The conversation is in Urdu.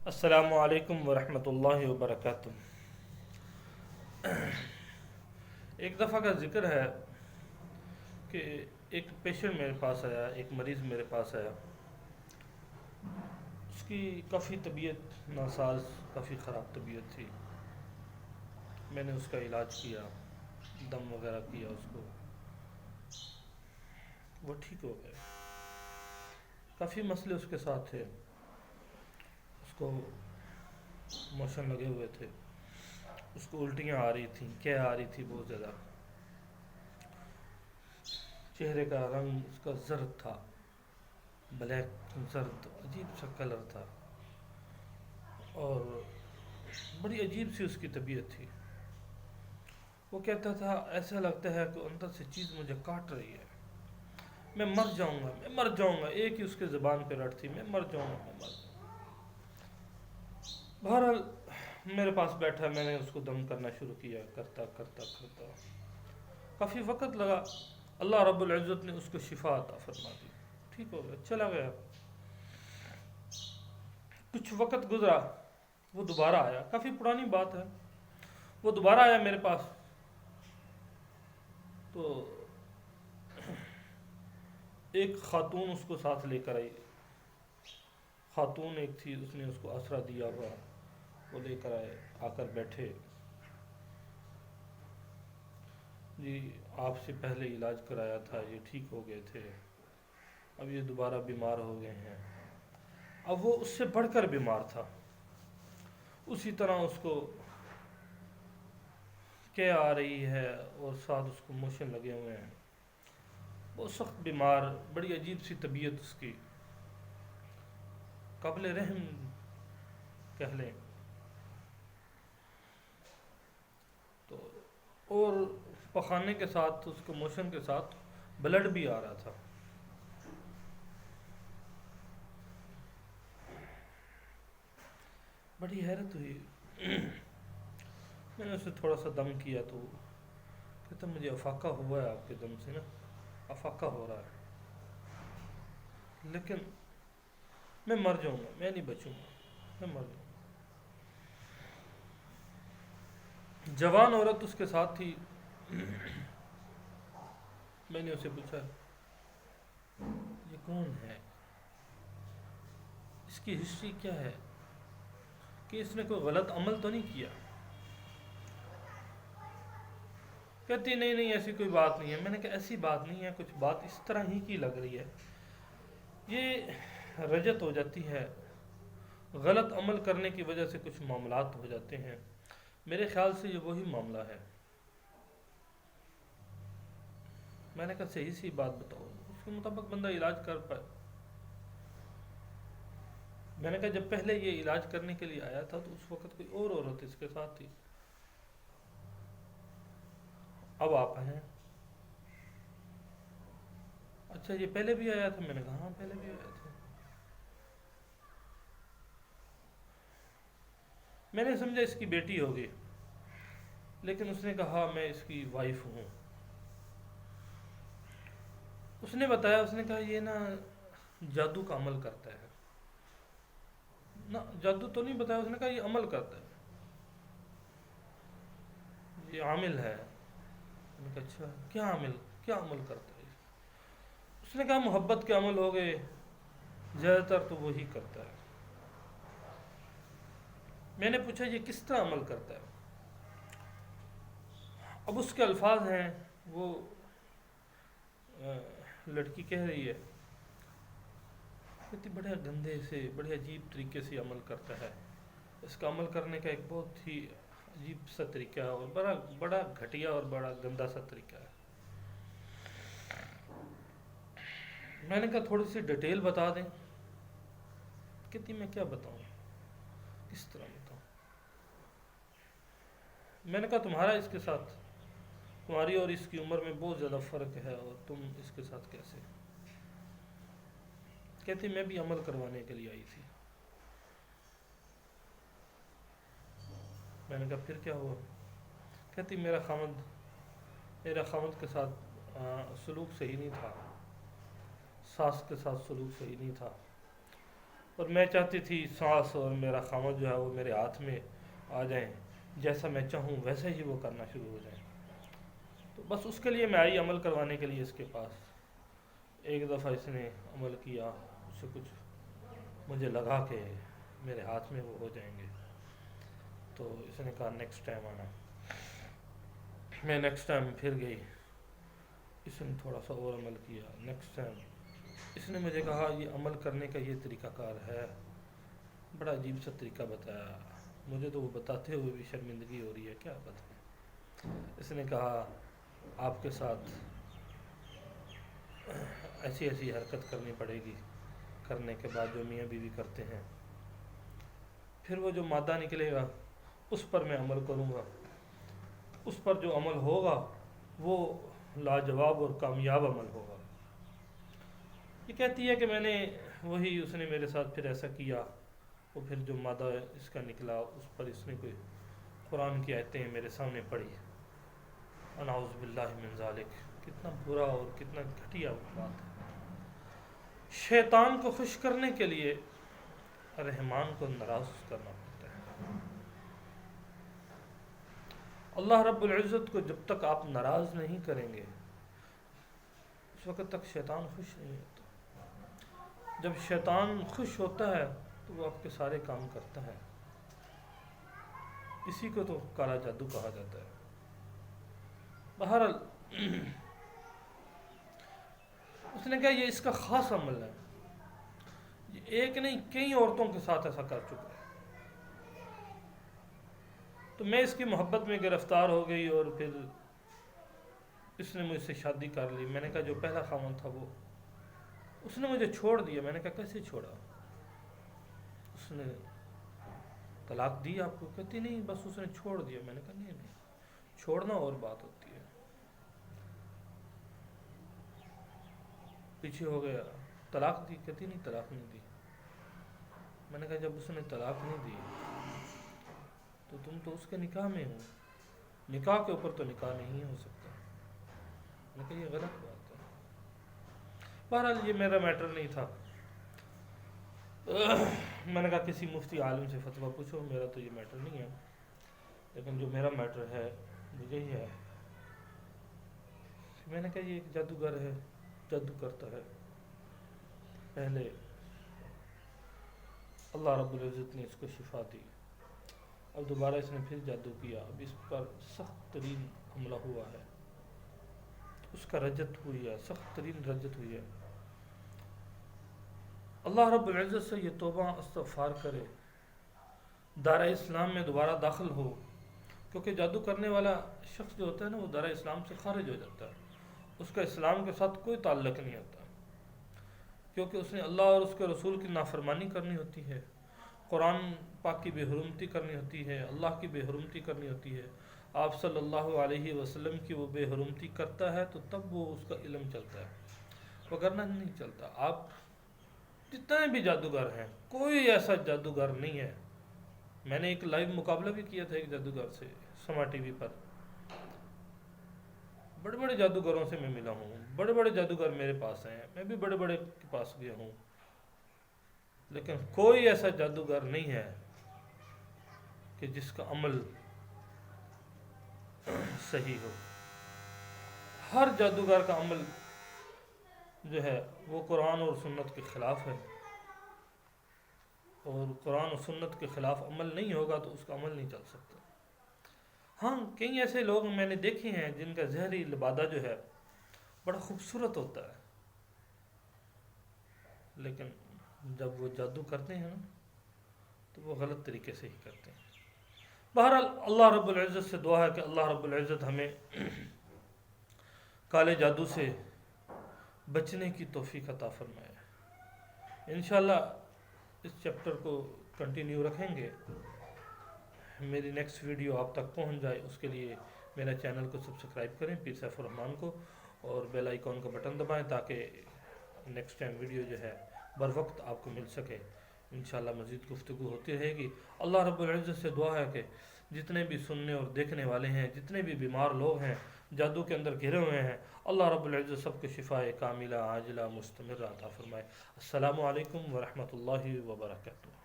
السلام علیکم ورحمۃ اللہ وبرکاتہ۔ ایک دفعہ کا ذکر ہے کہ ایک پیشنٹ میرے پاس آیا، ایک مریض میرے پاس آیا۔ اس کی کافی طبیعت ناساز، کافی خراب طبیعت تھی۔ میں نے اس کا علاج کیا، دم وغیرہ کیا اس کو، وہ ٹھیک ہو گیا۔ کافی مسئلے اس کے ساتھ تھے، اس کو موشن لگے ہوئے تھے، اس کو الٹیاں آ رہی تھیں، کیا آ رہی تھی بہت زیادہ، چہرے کا رنگ اس کا زرد تھا، بلیک زرد، عجیب سا کلر تھا، اور بڑی عجیب سی اس کی طبیعت تھی۔ وہ کہتا تھا ایسا لگتا ہے کہ اندر سے چیز مجھے کاٹ رہی ہے، میں مر جاؤں گا، میں مر جاؤں گا، ایک ہی اس کے زبان پہ رٹ تھی، میں مر جاؤں گا، میں مر جاؤں گا۔ بہرحال میرے پاس بیٹھا، میں نے اس کو دم کرنا شروع کیا، کرتا کرتا کرتا کافی وقت لگا۔ اللہ رب العزت نے اس کو شفا عطا فرما دی، ٹھیک ہو گیا، چلا گیا۔ کچھ وقت گزرا، وہ دوبارہ آیا، کافی پرانی بات ہے، وہ دوبارہ آیا میرے پاس، تو ایک خاتون اس کو ساتھ لے کر آئی۔ خاتون ایک تھی، اس نے اس کو آسرا دیا ہوا، وہ لے کر آئے، آ کر بیٹھے۔ جی آپ سے پہلے علاج کرایا تھا، یہ ٹھیک ہو گئے تھے، اب یہ دوبارہ بیمار ہو گئے ہیں۔ اب وہ اس سے بڑھ کر بیمار تھا، اسی طرح اس کو کیا آ رہی ہے اور ساتھ اس کو موشن لگے ہوئے ہیں، بہت سخت بیمار، بڑی عجیب سی طبیعت اس کی، قابل رحم کہہ لیں تو۔ اور پخانے کے ساتھ، اس کو موشن کے ساتھ بلڈ بھی آ رہا تھا۔ بڑی حیرت ہوئی، میں نے اسے تھوڑا سا دم کیا تو کہتا مجھے افاقہ ہوا ہے آپ کے دم سے نا، افاقہ ہو رہا ہے، لیکن میں مر جاؤں گا، میں نہیں بچوں گا، میں مر جاؤں گا۔ جوان عورت اس کے ساتھ تھی۔ میں نے اسے پوچھا یہ کون ہے، اس کی ہسٹری کیا ہے، کہ اس نے کوئی غلط عمل تو نہیں کیا؟ کہتی نہیں نہیں ایسی کوئی بات نہیں ہے۔ میں نے کہا ایسی بات نہیں ہے، کچھ بات اس طرح ہی کی لگ رہی ہے، یہ رجت ہو جاتی ہے، غلط عمل کرنے کی وجہ سے کچھ معاملات ہو جاتے ہیں، میرے خیال سے یہ وہی معاملہ ہے۔ میں نے کہا صحیح سی بات بتاؤ، اس کے مطابق بندہ علاج کر پائے۔ میں نے کہا جب پہلے یہ علاج کرنے کے لیے آیا تھا تو اس وقت کوئی اور عورت اس کے ساتھ تھی، اب آپ ہیں؟ اچھا یہ پہلے بھی آیا تھا؟ میں نے کہا ہاں پہلے بھی آیا تھا۔ میں نے سمجھا اس کی بیٹی ہوگی، لیکن اس نے کہا میں اس کی وائف ہوں۔ اس نے بتایا، اس نے کہا یہ نا جادو کا عمل کرتا ہے نا، جادو تو نہیں بتایا، اس نے کہا یہ عمل کرتا ہے، یہ عامل ہے۔ میں نے کہا اچھا کیا عامل، کیا عمل کرتا ہے؟ اس نے کہا محبت کے عمل ہو گئے، زیادہ تر تو وہی کرتا ہے۔ میں نے پوچھا یہ کس طرح عمل کرتا ہے؟ اب اس کے الفاظ ہیں، وہ لڑکی کہہ رہی ہے، کہتی بڑے گندے سے، بڑے عجیب طریقے سے عمل کرتا ہے، اس کا عمل کرنے کا ایک بہت ہی عجیب سا طریقہ ہے، اور بڑا بڑا گھٹیا اور بڑا گندا سا طریقہ ہے۔ میں نے کہا تھوڑی سی ڈیٹیل بتا دیں۔ کہتی میں کیا بتاؤں، کس طرح بتاؤں؟ میں نے کہا تمہارا اس کے ساتھ، تمہاری اور اس کی عمر میں بہت زیادہ فرق ہے، اور تم اس کے ساتھ کیسے؟ کہتی میں بھی عمل کروانے کے لیے آئی تھی۔ میں نے کہا پھر کیا ہوا؟ کہتی میرا خامد کے ساتھ سلوک صحیح نہیں تھا، ساس کے ساتھ سلوک صحیح نہیں تھا، اور میں چاہتی تھی سانس اور میرا خامد جو ہے وہ میرے ہاتھ میں آ جائیں، جیسا میں چاہوں ویسا ہی وہ کرنا شروع ہو جائیں۔ تو بس اس کے لیے میں آئی عمل کروانے کے لیے اس کے پاس۔ ایک دفعہ اس نے عمل کیا، اس سے کچھ مجھے لگا کہ میرے ہاتھ میں وہ ہو جائیں گے، تو اس نے کہا نیکسٹ ٹائم آنا۔ میں نیکسٹ ٹائم پھر گئی، اس نے تھوڑا سا اور عمل کیا۔ نیکسٹ ٹائم اس نے مجھے کہا یہ عمل کرنے کا یہ طریقہ کار ہے، بڑا عجیب سا طریقہ بتایا، مجھے تو وہ بتاتے ہوئے بھی شرمندگی ہو رہی ہے، کیا بتائیں۔ اس نے کہا آپ کے ساتھ ایسی ایسی حرکت کرنی پڑے گی، کرنے کے بعد جو میاں بیوی کرتے ہیں، پھر وہ جو مادہ نکلے گا اس پر میں عمل کروں گا، اس پر جو عمل ہوگا وہ لاجواب اور کامیاب عمل ہوگا۔ یہ کہتی ہے کہ میں نے وہی، اس نے میرے ساتھ پھر ایسا کیا، وہ پھر جو مادہ اس کا نکلا اس پر اس نے کوئی قرآن کی آیتیں میرے سامنے پڑھی، اعوذ باللہ من ذالک۔ کتنا برا اور کتنا گھٹیا بات ہے۔ شیطان کو خوش کرنے کے لیے رحمان کو ناراض کرنا پڑتا ہے۔ اللہ رب العزت کو جب تک آپ ناراض نہیں کریں گے اس وقت تک شیطان خوش نہیں ہوتا۔ جب شیطان خوش ہوتا ہے تو وہ آپ کے سارے کام کرتا ہے، اسی کو تو کالا جادو کہا جاتا ہے۔ بہرحال اس نے کہا یہ اس کا خاص عمل ہے، یہ ایک نہیں کئی عورتوں کے ساتھ ایسا کر چکا ہے۔ تو میں اس کی محبت میں گرفتار ہو گئی اور پھر اس نے مجھ سے شادی کر لی۔ میں نے کہا جو پہلا خاوند تھا وہ، اس نے مجھے چھوڑ دیا۔ میں نے کہا کیسے چھوڑا؟ اس نے طلاق دی آپ کو؟ کہتی نہیں بس اس نے چھوڑ دیا۔ میں نے کہا نہیں نہیں، چھوڑنا اور بات ہوتی ہے، پیچھے ہو گیا۔ طلاق دی؟ کہتی نہیں طلاق نہیں دی۔ میں نے کہا جب اس نے طلاق نہیں دی تو تم تو اس کے نکاح میں ہو، نکاح کے اوپر تو نکاح نہیں ہو سکتا۔ میں نے کہا یہ غلط بات ہے۔ بہرحال یہ میرا میٹر نہیں تھا۔ میں نے کہا کسی مفتی عالم سے فتویٰ پوچھو، میرا تو یہ میٹر نہیں ہے، لیکن جو میرا میٹر ہے وہ یہی ہے۔ میں نے کہا یہ ایک جادوگر ہے، جادو کرتا ہے۔ پہلے اللہ رب العزت نے اس کو شفا دی، اب دوبارہ اس نے پھر جادو کیا، اب اس پر سخت ترین حملہ ہوا ہے، اس کا رجت ہوئی ہے، سخت ترین رجت ہوئی ہے۔ اللہ رب العزت سے یہ توبہ استغفار کرے، دارہ اسلام میں دوبارہ داخل ہو، کیونکہ جادو کرنے والا شخص جو ہوتا ہے نا وہ دارہ اسلام سے خارج ہو جاتا ہے، اس کا اسلام کے ساتھ کوئی تعلق نہیں ہوتا، کیونکہ اس نے اللہ اور اس کے رسول کی نافرمانی کرنی ہوتی ہے، قرآن پاک کی بے حرمتی کرنی ہوتی ہے، اللہ کی بے حرمتی کرنی ہوتی ہے، آپ صلی اللہ علیہ وسلم کی وہ بے حرمتی کرتا ہے تو تب وہ اس کا علم چلتا ہے، وگرنہ نہیں چلتا۔ آپ جتنے بھی جادوگر ہیں کوئی ایسا جادوگر نہیں ہے۔ میں نے ایک لائیو مقابلہ بھی کیا تھا ایک جادوگر سے سما ٹی وی پر، بڑے بڑے جادوگروں سے میں ملا ہوں، بڑے بڑے جادوگر میرے پاس ہیں، میں بھی بڑے بڑے کے پاس گیا ہوں، لیکن کوئی ایسا جادوگر نہیں ہے کہ جس کا عمل صحیح ہو۔ ہر جادوگر کا عمل جو ہے وہ قرآن اور سنت کے خلاف ہے، اور قرآن و سنت کے خلاف عمل نہیں ہوگا تو اس کا عمل نہیں چل سکتا۔ ہاں کئی ایسے لوگ میں نے دیکھے ہیں جن کا زہری لبادہ جو ہے بڑا خوبصورت ہوتا ہے، لیکن جب وہ جادو کرتے ہیں نا تو وہ غلط طریقے سے ہی کرتے ہیں۔ بہرحال اللہ رب العزت سے دعا ہے کہ اللہ رب العزت ہمیں کالے جادو سے بچنے کی توفیق عطا فرمائے۔ انشاءاللہ اس چیپٹر کو کنٹینیو رکھیں گے، میری نیکسٹ ویڈیو آپ تک پہنچ جائے اس کے لیے میرا چینل کو سبسکرائب کریں پیر سیف الرحمان کو، اور بیل آئیکن کا بٹن دبائیں تاکہ نیکسٹ ٹائم ویڈیو جو ہے بر وقت آپ کو مل سکے۔ انشاءاللہ مزید گفتگو ہوتی رہے گی۔ اللہ رب العزت سے دعا ہے کہ جتنے بھی سننے اور دیکھنے والے ہیں، جتنے بھی بیمار لوگ ہیں، جادو کے اندر گھرے ہوئے ہیں. اللہ رب العزت سب کو شفاء کاملہ عاجلہ مستمرہ عطا فرمائے. السلام علیکم ورحمۃ اللہ وبرکاتہ.